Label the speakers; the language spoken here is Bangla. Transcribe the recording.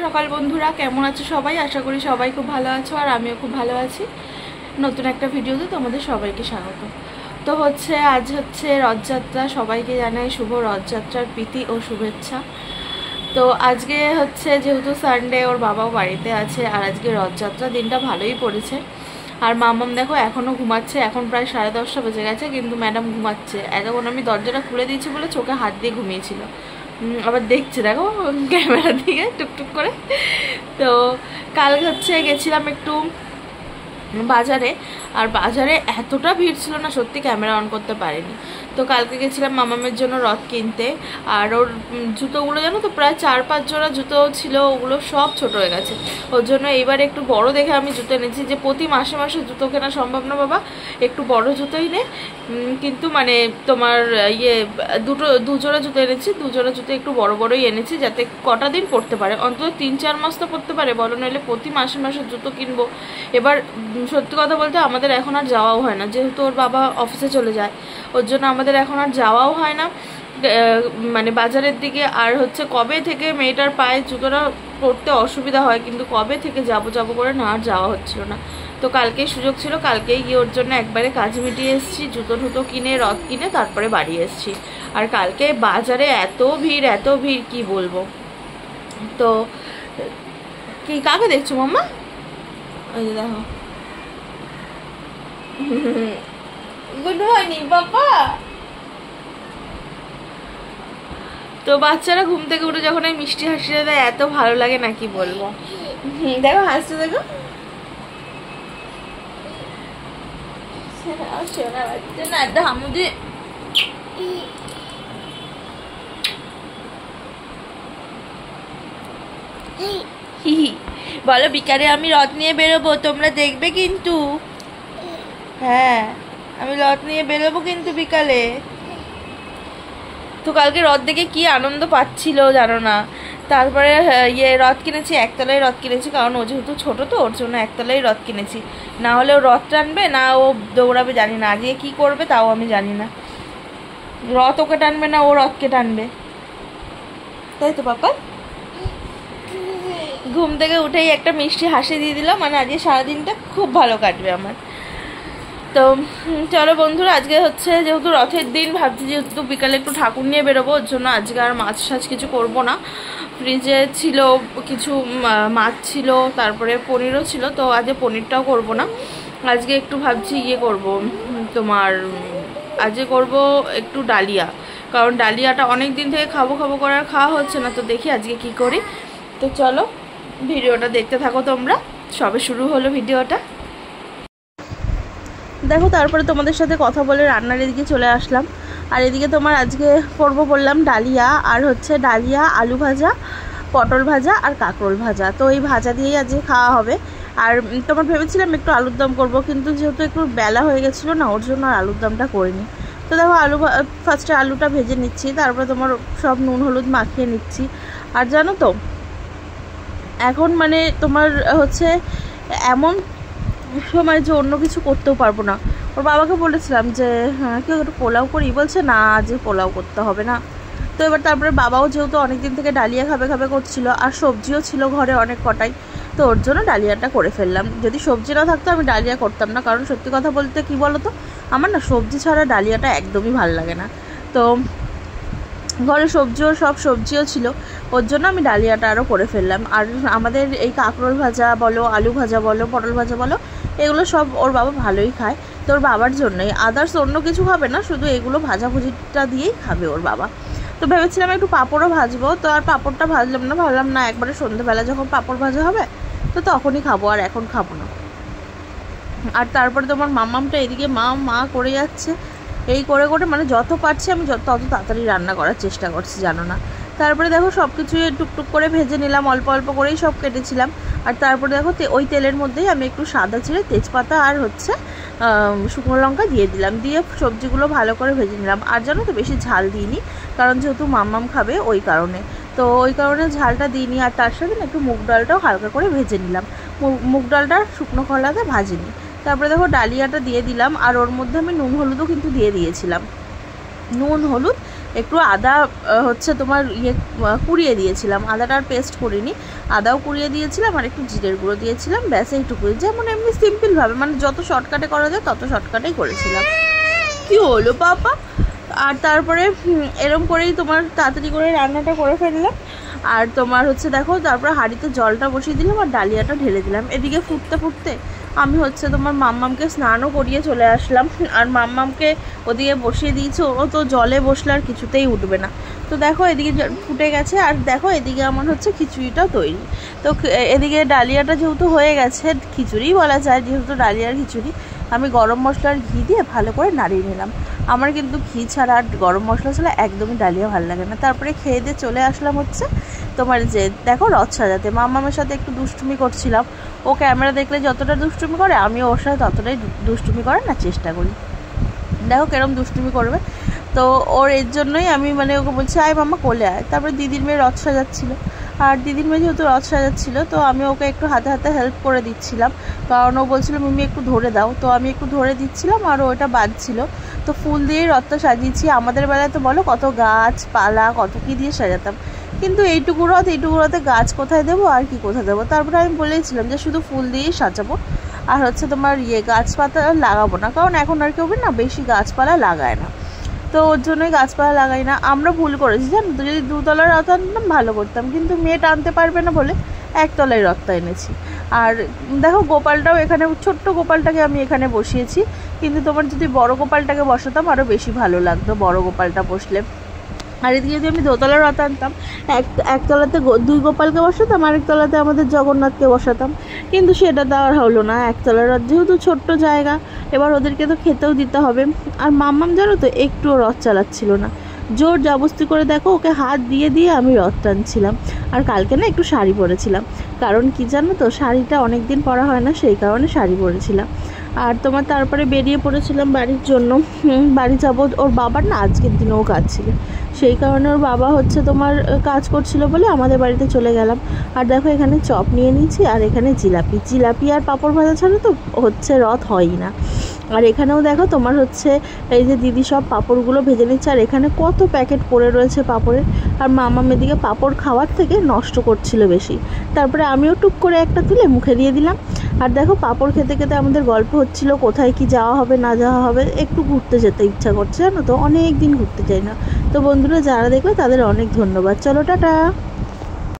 Speaker 1: সকাল বন্ধুরা, কেমন আছো সবাই? আশা করি সবাই খুব ভালো আছো আর আমিও খুব ভালো আছি। নতুন একটা ভিডিওতে তোমাদের সবাইকে স্বাগত। তো আজ রথযাত্রা, সবাইকে জানাই শুভ রথযাত্রার প্রীতি ও শুভেচ্ছা। তো আজকে যেহেতু সানডে, ওর বাবাও বাড়িতে আছে আর আজকে রথযাত্রা, দিনটা ভালোই পড়েছে। আর মামাম দেখো এখনও ঘুমাচ্ছে, এখন প্রায় 10:30 বেজে গেছে, কিন্তু ম্যাডাম ঘুমাচ্ছে। এতক্ষণ আমি দরজাটা খুলে দিয়েছি বলে চোখে হাত দিয়ে ঘুমিয়েছিল, আবার দেখছে দেখো ক্যামেরার দিকে টুকটুক করে। তো কাল গেছিলাম একটু বাজারে, আর বাজারে এতটা ভিড় ছিল না, সত্যি ক্যামেরা অন করতে পারিনি। তো কালকে গেছিলাম মামামের জন্য রথ কিনতে, আর ওর জুতোগুলো জানো তো প্রায় 4-5 জোড়া জুতো ছিল, ওগুলো সব ছোট হয়ে গেছে। ওর জন্য এইবার একটু বড় দেখে আমি জুতো এনেছি। যে প্রতি মাসে মাসে জুতো কেনা সম্ভব না বাবা, একটু বড় জুতোই নে। কিন্তু মানে তোমার দু জোড়া জুতো এনেছি, 2 জোড়া জুতো একটু বড় বড়ই এনেছি, যাতে কটা দিন পরতে পারে, অন্তত 3-4 মাস তো পরতে পারে বলো, নইলে প্রতি মাসে মাসে জুতো কিনবো। এবার সত্যি কথা বলতে আমাদের এখন আর যাওয়াও হয় না, যেহেতু ওর বাবা অফিসে চলে যায়, ওর জন্য আমাদের এখন আর যাওয়াও হয় না মানে বাজারের দিকে। আর কবে থেকে মেয়েটার পায়ে জুতোটা পরতে অসুবিধা হয়, কিন্তু কবে থেকে যাব করে না আর যাওয়া হচ্ছিল না। তো কালকেই সুযোগ ছিল, কালকেই গিয়ে ওর জন্য একবারে কাজ মিটিয়ে এসেছি, জুতো টুতো কিনে রথ কিনে তারপরে বাড়ি এসেছি। আর কালকে বাজারে এত ভিড় কি বলবো। তো কি কাকে দেখছো মাম্মা? ওই যে দেখো গুড মর্নিং বাবা। তো বাচ্চারা ঘুম থেকে উঠে যখন এই মিষ্টি হাসিটা দেয় এত ভালো লাগে না কি বলবো। দেখো হাসতে দেখো, বলো বিকালে আমি রথ নিয়ে বেরোবো, তোমরা দেখবে কিন্তু। হ্যাঁ, আমি রথ নিয়ে বেরোবো কিন্তু বিকালে। তো কালকে রথ দেখে কি আনন্দ পাচ্ছিল জানো না। তারপরে রথ কিনেছি, একতলায় রথ কিনেছি, কারণ ও যেহেতু ছোটো তো ওর জন্য একতলায় রথ কিনেছি। না হলে ও রথ টানবে না, ও দৌড়াবে জানি না, আজকে কি করবে তাও আমি জানি না। রথ ওকে টানবে না ও রথকে টানবে, তাই তো পাপা? ঘুম থেকে উঠেই একটা মিষ্টি হাসি দিয়ে দিলাম, মানে আজকে সারাদিনটা খুব ভালো কাটবে আমার। তো চলো বন্ধুরা, আজকে যেহেতু রথের দিন, ভাবছি যেহেতু বিকালে একটু ঠাকুর নিয়ে বেরোবো, ওর জন্য আজকে আর মাছ টাছ কিছু করবো না। ফ্রিজে ছিল কিছু মাছ ছিল, তারপরে পনিরও ছিল, তো আজকে পনিরটাও করব না। আজকে একটু ভাবছি করব তোমার, আজকে করব একটু ডালিয়া, কারণ ডালিয়াটা অনেক দিন থেকে খাবো করার খাওয়া হচ্ছে না। তো দেখি আজকে কি করি। তো চলো ভিডিওটা দেখতে থাকো তোমরা, সবে শুরু হলো ভিডিওটা। দেখো তারপরে তোমাদের সাথে কথা বলে রান্নার এদিকে চলে আসলাম। আর এদিকে তোমার আজকে করবো বললাম ডালিয়া, আর ডালিয়া, আলু ভাজা, পটল ভাজা আর কাঁকরোল ভাজা। তো এই ভাজা দিয়েই আজকে খাওয়া হবে। আর তোমার ভেবেছিলাম একটু আলুর দম করবো, কিন্তু যেহেতু একটু বেলা হয়ে গেছিলো না, ওর জন্য আর আলুর দমটা করিনি। তো দেখো ফার্স্টে আলুটা ভেজে নিচ্ছি, তারপরে তোমার সব নুন হলুদ মাখিয়ে নিচ্ছি। আর জানো তো এখন মানে তোমার এমন সময় যে অন্য কিছু করতেও পারবো না। ওর বাবাকে বলেছিলাম যে হ্যাঁ কেউ একটু পোলাও করি, বলছে না আজকে পোলাও করতে হবে না। তো এবার তারপরে বাবাও যেহেতু অনেকদিন থেকে ডালিয়া খাবে করছিল, আর সবজিও ছিল ঘরে অনেক কটাই, তো ওর জন্য ডালিয়াটা করে ফেললাম। যদি সবজি না থাকতো আমি ডালিয়া করতাম না, কারণ সত্যি কথা বলতে কি বলো তো, আমার না সবজি ছাড়া ডালিয়াটা একদমই ভালো লাগে না। তো ঘরে সব সবজিও ছিল, ওর জন্য আমি ডালিয়াটা আরও করে ফেললাম। আর আমাদের এই কাঁকরোল ভাজা বলো, আলু ভাজা বলো, পটল ভাজা বলো, এগুলো সব ওর বাবা ভালোই খায়। তো ওর বাবার জন্যই, আদার্স অন্য কিছু খাবে না, শুধু এগুলো ভাজাভুজিটা দিয়েই খাবে ওর বাবা। তো ভেবেছিলাম একটু পাঁপড়ও ভাজবো, তো আর পাঁপড়টা ভাজলাম না, একবারে সন্ধ্যেবেলা যখন পাঁপড় ভাজা হবে তো তখনই খাবো, আর এখন খাবো না। আর তারপরে তোমার মামামটা এদিকে মা করে যাচ্ছে, এই করে মানে যত পারছি আমি তত তাড়াতাড়ি রান্না করার চেষ্টা করছি জানো না। তারপরে দেখো সব কিছু টুকটুক করে ভেজে নিলাম, অল্প অল্প করেই সব কেটেছিলাম। আর তারপরে দেখো ওই তেলের মধ্যেই আমি একটু সাদা ছিঁড়ে তেজপাতা আর শুকনো লঙ্কা দিয়ে দিলাম, দিয়ে সবজিগুলো ভালো করে ভেজে নিলাম। আর জানো তো বেশি ঝাল দিইনি, কারণ যেহেতু মাম্মাম খাবে ওই কারণে, তো ওই কারণে ঝালটা দিইনি। আর তার সাথে একটু মুগ ডালটাও হালকা করে ভেজে নিলাম, মুগ ডালটা শুকনো খোলাতে ভাজিনি। তারপরে দেখো ডালিয়াটা দিয়ে দিলাম, আর ওর মধ্যে আমি নুন হলুদও কিন্তু দিয়ে দিয়েছিলাম। নুন হলুদ একটু আদা হচ্ছে তোমার কুড়িয়ে দিয়েছিলাম, আদাটার পেস্ট করিনি, আদাও কুড়িয়ে দিয়েছিলাম আর একটু জিরের গুঁড়ো দিয়েছিলাম, ব্যাস এইটুকুই, যেমন এমনি সিম্পলভাবে মানে যত শর্টকাটে করা যায় তত শর্টকাটেই করেছিলাম। কি হলো পাপা? আর তারপরে এরম করেই তোমার তাড়াতাড়ি করে রান্নাটা করে ফেললাম। আর তোমার হচ্ছে দেখো তারপরে হাঁড়িতে জলটা বসিয়ে দিলাম আর ডালিয়াটা ঢেলে দিলাম। এদিকে ফুটতে ফুটতে আমি হচ্ছে তোমার মাম্মামকে স্নানও করিয়ে চলে আসলাম। আর মাম্মামকে ওদিকে বসিয়ে দিয়েছি, ও তো জলে বসলে আর কিছুতেই উঠবে না। তো দেখো এদিকে ফুটে গেছে আর দেখো এদিকে আমার হচ্ছে খিচুড়িটাও তৈরি। তো এদিকে ডালিয়াটা যেহেতু হয়ে গেছে, খিচুড়ি বলা যায় যেহেতু ডালিয়ার খিচুড়ি, আমি গরম মশলার ঘি দিয়ে ভালো করে নাড়িয়ে নিলাম। আমার কিন্তু ঘি ছাড়া আর গরম মশলা ছাড়া একদমই ডালিয়া ভালো লাগে না। তারপরে খেয়ে দিয়ে চলে আসলাম হচ্ছে তোমার যে দেখো রথ সাজাতে। মামামের সাথে একটু দুষ্টুমি করছিলাম, ও ক্যামেরা দেখলে যতটা দুষ্টুমি করে আমিও ওর সাথে ততটাই দুষ্টুমি করার না চেষ্টা করি। দেখো কেরম দুষ্টুমি করবে, তো ওর এর জন্যই আমি মানে ওকে বলছি আয় মামা কোলে আয়। তারপরে দিদির মেয়ে রথ সাজাচ্ছিলো, আর দিদির মেয়ে যেহেতু রথ সাজাচ্ছিলো তো আমি ওকে একটু হাতে হাতে হেল্প করে দিচ্ছিলাম, কারণ ও বলছিল মিমি একটু ধরে দাও, তো আমি একটু ধরে দিচ্ছিলাম আর ওটা বাজছিল। তো ফুল দিয়েই রথটা সাজিয়েছি। আমাদের বেলায় তো বলো কত গাছপালা কত কী দিয়ে সাজাতাম, কিন্তু এইটুকু রথে গাছ কোথায় দেবো আর কি কোথায় দেবো। তারপরে আমি বলেছিলাম যে শুধু ফুল দিয়েই সাজাবো, আর হচ্ছে তোমার গাছপাতা লাগাবো না, কারণ এখন আর কেউ না বেশি গাছপালা লাগায় না, তো ওর জন্যই গাছপালা লাগাই না। আমরা ভুল করেছি জানো তো, যদি দুতলার রথ আনতাম ভালো করতাম, কিন্তু মেয়ে টানতে পারবে না বলে একতলায় রথটা এনেছি। আর দেখো গোপালটাও এখানে, ছোট্ট গোপালটাকে আমি এখানে বসিয়েছি, কিন্তু তোমার যদি বড় গোপালটাকে বসাতাম আরও বেশি ভালো লাগতো বড় গোপালটা বসলে। আর এদিকে যদি আমি দোতলার রথ আনতাম, একতলাতে দুই গোপালকে বসাতাম, আরেকতলাতে আমাদের জগন্নাথকে বসাতাম, কিন্তু সেটা তো আর হলো না। একতলার রথ যেহেতু ছোট্ট জায়গা, এবার ওদেরকে তো খেতেও দিতে হবে। আর মাম্মাম জানো তো একটুও রথ চালাচ্ছিল না, জোর জবস্তি করে দেখো ওকে হাত দিয়ে দিয়ে আমি রথ টানছিলাম। আর কালকে না একটু শাড়ি পরেছিলাম, কারণ কি জানো তো শাড়িটা অনেক দিন পরা হয় না, সেই কারণে শাড়ি পরেছিলাম। আর তোমার তারপরে বেরিয়ে পড়েছিলাম বাড়ির জন্য, বাড়ি যাবো। ওর বাবার না আজকের দিনেও কাজ ছিল, সেই কারণে ওর বাবা হচ্ছে তোমার কাজ করছিল বলে আমাদের বাড়িতে চলে গেলাম। আর দেখো এখানে চপ নিয়ে নিয়েছি আর এখানে জিলাপি আর পাঁপড় ভাজা ছাড়া তো হচ্ছে রথ হয়ই না। আর এখানেও দেখো তোমার হচ্ছে এই যে দিদি সব পাঁপড়গুলো ভেজে নিচ্ছে, আর এখানে কত প্যাকেট পড়ে রয়েছে পাঁপড়ের। আর মামা মেদিকে পাঁপড় খাওয়ার থেকে নষ্ট করছিল বেশি, তারপরে আমিও টুক করে একটা তুলে মুখে দিয়ে দিলাম। আর দেখো পাঁপড় খেতে খেতে আমাদের গল্প হচ্ছিল কোথায় কি যাওয়া হবে না যাওয়া হবে, একটু ঘুরতে যেতে ইচ্ছা করছে জানো তো, অনেক দিন ঘুরতে যাই না। তো বন্ধুরা যারা দেখবে তাদের অনেক ধন্যবাদ, চলো টাটা।